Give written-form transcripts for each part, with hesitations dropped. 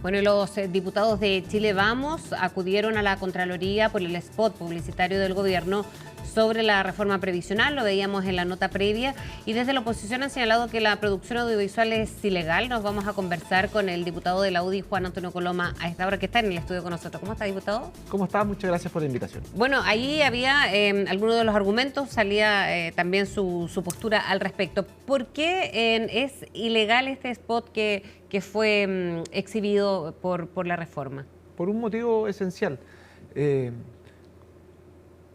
Bueno, los diputados de Chile Vamos acudieron a la Contraloría por el spot publicitario del gobierno sobre la reforma previsional, lo veíamos en la nota previa, y desde la oposición han señalado que la producción audiovisual es ilegal. Nos vamos a conversar con el diputado de la UDI, Juan Antonio Coloma, a esta hora que está en el estudio con nosotros. ¿Cómo está, diputado? ¿Cómo está? Muchas gracias por la invitación. Bueno, ahí había algunos de los argumentos, salía también su postura al respecto. ¿Por qué es ilegal este spot que fue exhibido por la reforma? Por un motivo esencial.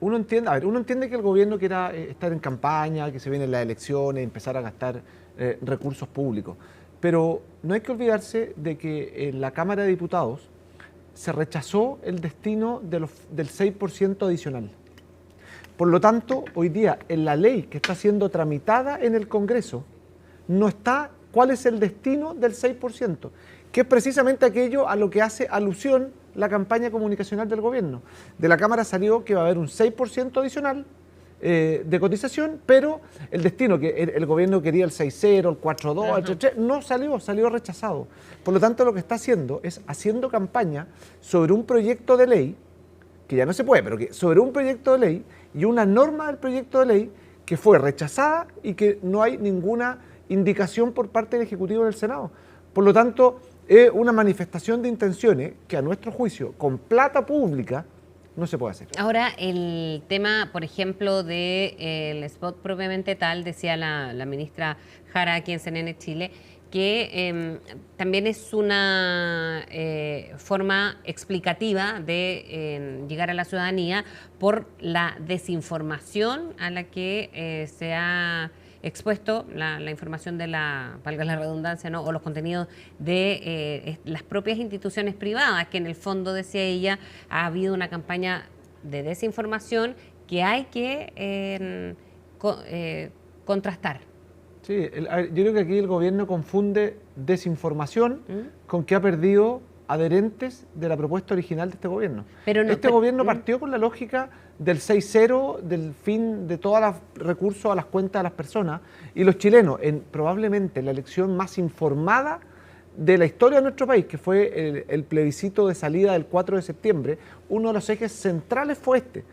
Uno entiende que el gobierno quiera estar en campaña, que se vienen las elecciones, empezar a gastar recursos públicos. Pero no hay que olvidarse de que en la Cámara de Diputados se rechazó el destino del 6% adicional. Por lo tanto, hoy día en la ley que está siendo tramitada en el Congreso no está cuál es el destino del 6%, que es precisamente aquello a lo que hace alusión la campaña comunicacional del gobierno. De la Cámara salió que va a haber un 6% adicional de cotización, pero el destino, que el gobierno quería el 6.0, el 4.2, el 3.3, no salió rechazado. Por lo tanto, lo que está haciendo es haciendo campaña sobre un proyecto de ley, que ya no se puede, pero que sobre un proyecto de ley y una norma del proyecto de ley que fue rechazada y que no hay ninguna indicación por parte del Ejecutivo del Senado. Por lo tanto, es una manifestación de intenciones que a nuestro juicio, con plata pública, no se puede hacer. Ahora, el tema, por ejemplo, del spot propiamente tal, decía la ministra Jara aquí en CNN Chile, que también es una forma explicativa de llegar a la ciudadanía por la desinformación a la que se ha expuesto la información de valga la redundancia, ¿no? O los contenidos de las propias instituciones privadas, que en el fondo, decía ella, ha habido una campaña de desinformación que hay que contrastar. Sí, yo creo que aquí el gobierno confunde desinformación con que ha perdido adherentes de la propuesta original de este gobierno. Pero no, este gobierno partió con la lógica del 6.0, del fin de todos los recursos a las cuentas de las personas, y los chilenos, en probablemente la elección más informada de la historia de nuestro país, que fue el plebiscito de salida del 4 de septiembre, uno de los ejes centrales fue este,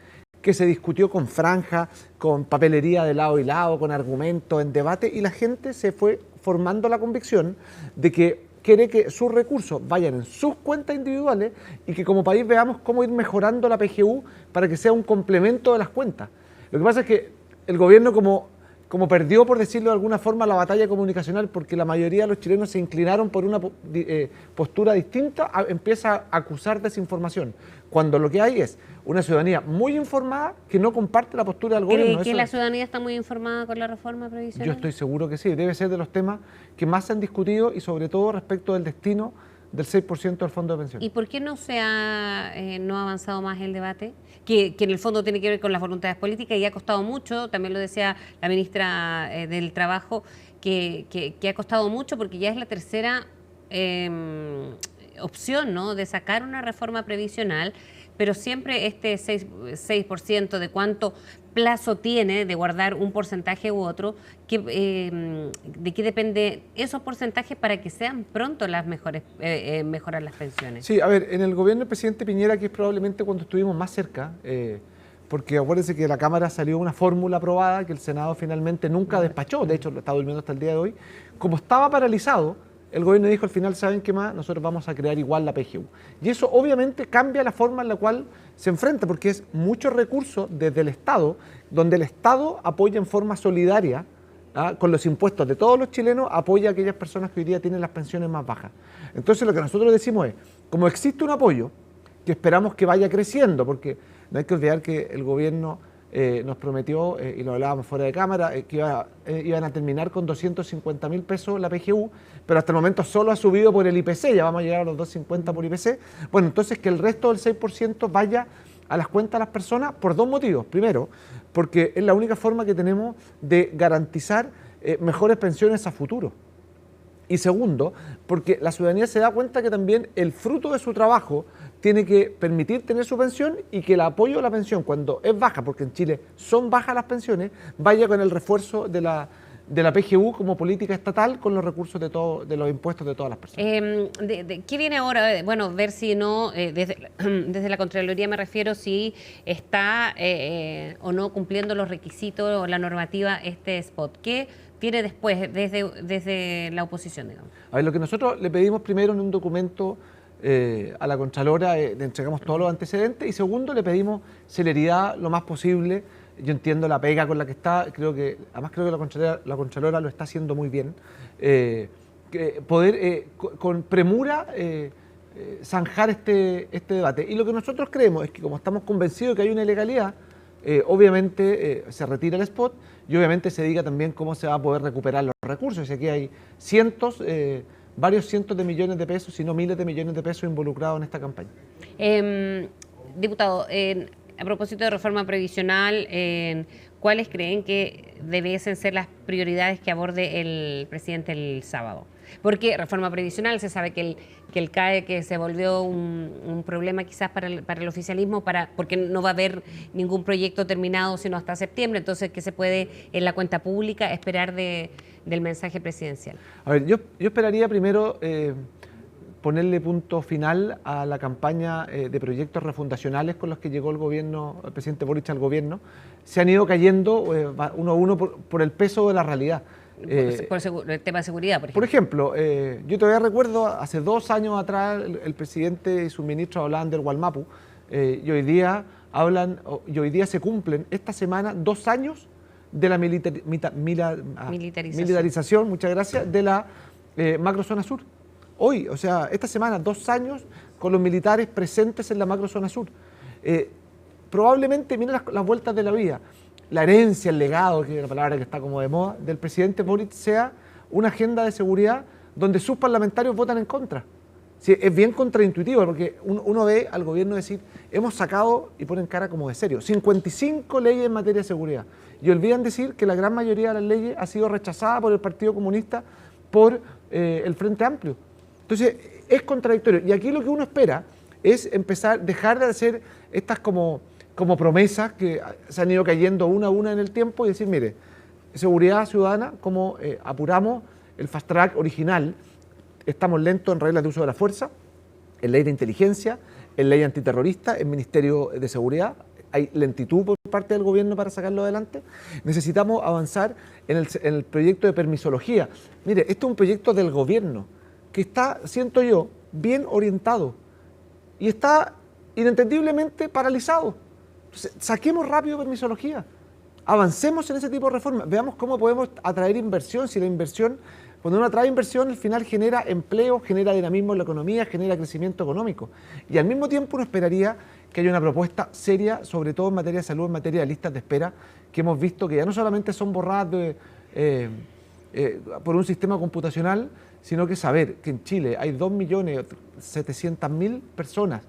que se discutió con franja, con papelería de lado y lado, con argumentos, en debate, y la gente se fue formando la convicción de que quiere que sus recursos vayan en sus cuentas individuales y que como país veamos cómo ir mejorando la PGU para que sea un complemento de las cuentas. Lo que pasa es que el gobierno, como perdió, por decirlo de alguna forma, la batalla comunicacional, porque la mayoría de los chilenos se inclinaron por una postura distinta, empieza a acusar desinformación, cuando lo que hay es una ciudadanía muy informada que no comparte la postura del gobierno. ¿Cree que la ciudadanía está muy informada con la reforma previsional? Yo estoy seguro que sí, debe ser de los temas que más se han discutido y sobre todo respecto del destino del 6% del fondo de pensiones. ¿Y por qué no ha avanzado más el debate? Que en el fondo tiene que ver con las voluntades políticas y ha costado mucho, también lo decía la ministra del Trabajo, que ha costado mucho porque ya es la tercera opción, ¿no?, de sacar una reforma previsional, pero siempre este 6% de cuánto plazo tiene de guardar un porcentaje u otro, de qué depende esos porcentajes para que sean pronto las mejorar las pensiones. Sí, a ver, en el gobierno del presidente Piñera, que es probablemente cuando estuvimos más cerca, porque acuérdense que de la Cámara salió una fórmula aprobada que el Senado finalmente nunca despachó, de hecho lo está durmiendo hasta el día de hoy, como estaba paralizado, el gobierno dijo al final, ¿saben qué más? Nosotros vamos a crear igual la PGU. Y eso obviamente cambia la forma en la cual se enfrenta, porque es muchos recursos desde el Estado, donde el Estado apoya en forma solidaria, con los impuestos de todos los chilenos, apoya a aquellas personas que hoy día tienen las pensiones más bajas. Entonces lo que nosotros decimos es, como existe un apoyo, que esperamos que vaya creciendo, porque no hay que olvidar que el gobierno nos prometió, y lo hablábamos fuera de cámara, que iban a terminar con 250.000 pesos la PGU, pero hasta el momento solo ha subido por el IPC, ya vamos a llegar a los 250 por IPC. Bueno, entonces que el resto del 6% vaya a las cuentas de las personas por dos motivos. Primero, porque es la única forma que tenemos de garantizar mejores pensiones a futuro. Y segundo, porque la ciudadanía se da cuenta que también el fruto de su trabajo tiene que permitir tener su pensión y que el apoyo a la pensión, cuando es baja, porque en Chile son bajas las pensiones, vaya con el refuerzo de de la PGU como política estatal con los recursos de los impuestos de todas las personas. ¿Qué viene ahora? Bueno, ver si no, desde la Contraloría me refiero, si está o no cumpliendo los requisitos o la normativa este spot. ¿Qué viene después desde la oposición, digamos? A ver, lo que nosotros le pedimos primero en un documento a la Contralora, le entregamos todos los antecedentes, y segundo, le pedimos celeridad lo más posible. Yo entiendo la pega con la que está, además creo que la Contralora lo está haciendo muy bien. Poder con premura zanjar este debate. Y lo que nosotros creemos es que, como estamos convencidos de que hay una ilegalidad, obviamente se retira el spot y obviamente se diga también cómo se va a poder recuperar los recursos. Y aquí hay varios cientos de millones de pesos, si no miles de millones de pesos involucrados en esta campaña. Diputado, a propósito de reforma previsional, ¿cuáles creen que debiesen ser las prioridades que aborde el presidente el sábado? Porque reforma previsional, se sabe que el CAE, que se volvió un problema quizás para el oficialismo, porque no va a haber ningún proyecto terminado sino hasta septiembre, entonces, ¿qué se puede en la cuenta pública esperar del mensaje presidencial? A ver, yo esperaría primero ponerle punto final a la campaña de proyectos refundacionales con los que llegó el presidente Boric al gobierno. Se han ido cayendo uno a uno por el peso de la realidad. Por el tema de seguridad, por ejemplo. Yo todavía recuerdo, hace 2 años atrás, el presidente y sus ministros hablaban del Gualmapu, y hoy día se cumplen esta semana 2 años de la militarización, muchas gracias, de la macrozona sur. Hoy, o sea, esta semana, 2 años con los militares presentes en la macrozona sur. Probablemente, miren las vueltas de la vida, la herencia, el legado, que es la palabra que está como de moda, del presidente Boric sea una agenda de seguridad donde sus parlamentarios votan en contra. Sí, es bien contraintuitivo, porque uno ve al gobierno decir, hemos sacado, y ponen cara como de serio, 55 leyes en materia de seguridad, y olvidan decir que la gran mayoría de las leyes ha sido rechazada por el Partido Comunista, por el Frente Amplio. Entonces, es contradictorio. Y aquí lo que uno espera es dejar de hacer estas como promesas que se han ido cayendo una a una en el tiempo y decir, mire, seguridad ciudadana, como apuramos el fast track original, estamos lentos en reglas de uso de la fuerza, en ley de inteligencia, en ley antiterrorista, en Ministerio de Seguridad, hay lentitud por parte del gobierno para sacarlo adelante. Necesitamos avanzar en el proyecto de permisología. Mire, este es un proyecto del gobierno que está, siento yo, bien orientado y está inentendiblemente paralizado. Entonces, saquemos rápido permisología, avancemos en ese tipo de reformas, veamos cómo podemos atraer inversión, si la inversión, cuando uno atrae inversión, al final genera empleo, genera dinamismo en la economía, genera crecimiento económico. Y al mismo tiempo uno esperaría que haya una propuesta seria, sobre todo en materia de salud, en materia de listas de espera, que hemos visto que ya no solamente son borradas por un sistema computacional, sino que saber que en Chile hay 2.700.000 personas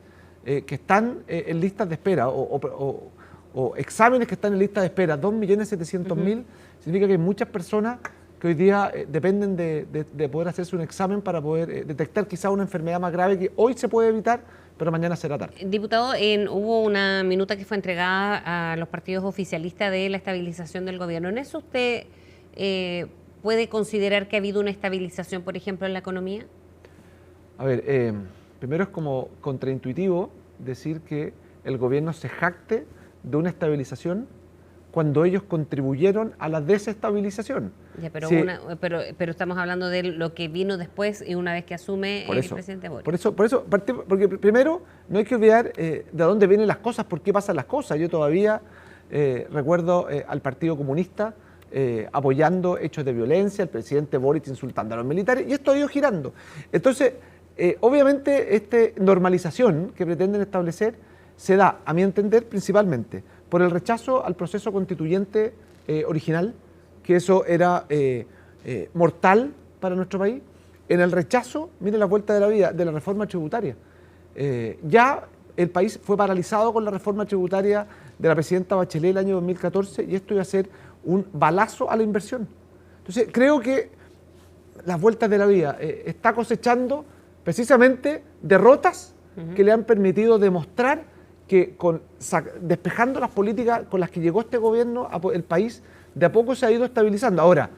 que están en listas de espera o exámenes que están en listas de espera, 2.700.000, significa que hay muchas personas que hoy día dependen de poder hacerse un examen para poder detectar quizá una enfermedad más grave que hoy se puede evitar, pero mañana será tarde. Diputado, hubo una minuta que fue entregada a los partidos oficialistas de la estabilización del gobierno. ¿En eso usted puede considerar que ha habido una estabilización, por ejemplo, en la economía? A ver, primero es como contraintuitivo decir que el gobierno se jacte de una estabilización cuando ellos contribuyeron a la desestabilización. Ya, pero, sí. pero estamos hablando de lo que vino después y una vez que asume el presidente Boric. Por eso, porque primero no hay que olvidar de dónde vienen las cosas, por qué pasan las cosas. Yo todavía recuerdo al Partido Comunista apoyando hechos de violencia, el presidente Boric insultando a los militares, y esto ha ido girando. Entonces, obviamente, esta normalización que pretenden establecer se da, a mi entender, principalmente por el rechazo al proceso constituyente original, que eso era mortal para nuestro país, en el rechazo, mire la vuelta de la vida, de la reforma tributaria. Ya el país fue paralizado con la reforma tributaria de la presidenta Bachelet el año 2014 y esto iba a ser un balazo a la inversión. Entonces, creo que las vueltas de la vida está cosechando precisamente derrotas que le han permitido demostrar que despejando las políticas con las que llegó este gobierno, el país de a poco se ha ido estabilizando. Ahora,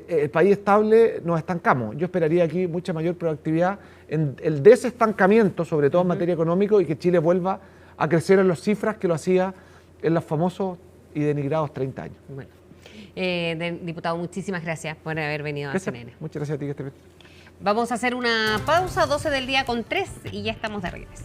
el país estable, nos estancamos. Yo esperaría aquí mucha mayor proactividad en el desestancamiento, sobre todo en materia económica, y que Chile vuelva a crecer en las cifras que lo hacía en los famosos y denigrados 30 años. Bueno, diputado, muchísimas gracias por haber venido a CNN. Muchas gracias a ti, que estés bien. Vamos a hacer una pausa, 12 del día con 3, y ya estamos de regreso.